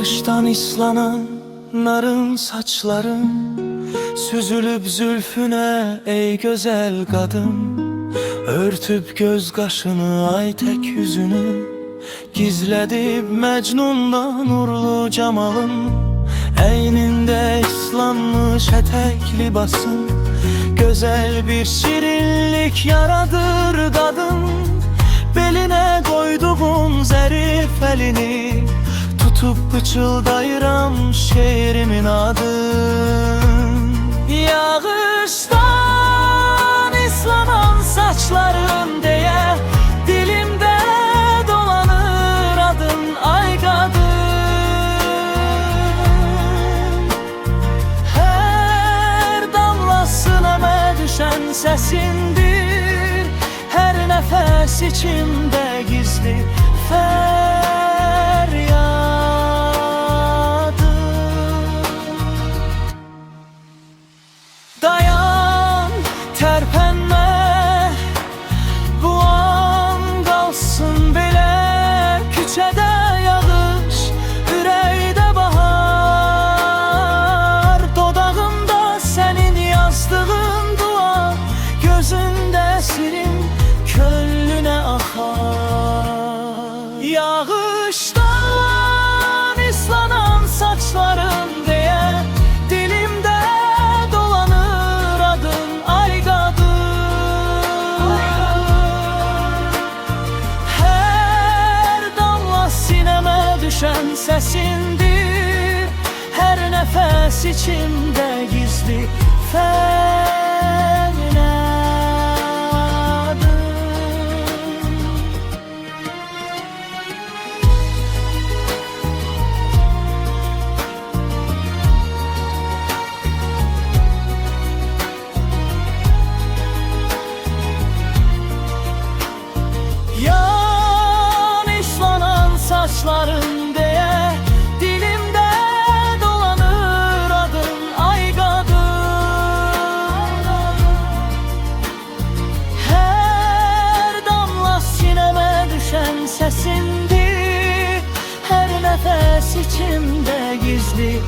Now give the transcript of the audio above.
Yağıştan islanan narın saçların süzülüp zülfüne ey güzel kadın. Örtüp göz kaşını ay tek yüzünü, gizledip Mecnun'da nurlu cemalın. Eyninde ıslanmış etek libasın, güzel bir şirinlik yaradır kadın. Beline koyduğun zerif elini tutup pıçıldayıram şehrimin adın. Yağıştan islanan saçların diye dilimde dolanır adın ay kadın. Her damlasın eme düşen sesindir, her nefes içimde gizli dayan, terpenme, bu an kalsın bile. Küçede yağış, yüreğde bahar, dodağımda senin yazdığın dua, gözünde silim köllüne akar. Yağıştan islanan saçların diye dilimde dolanır adın ay kadın. Her damla sineme düşen sesindir, her nefes içimde gizli saçların diye dilimde dolanır adın ay kadın. Her damla sineme düşen sesindir, her nefes içimde gizli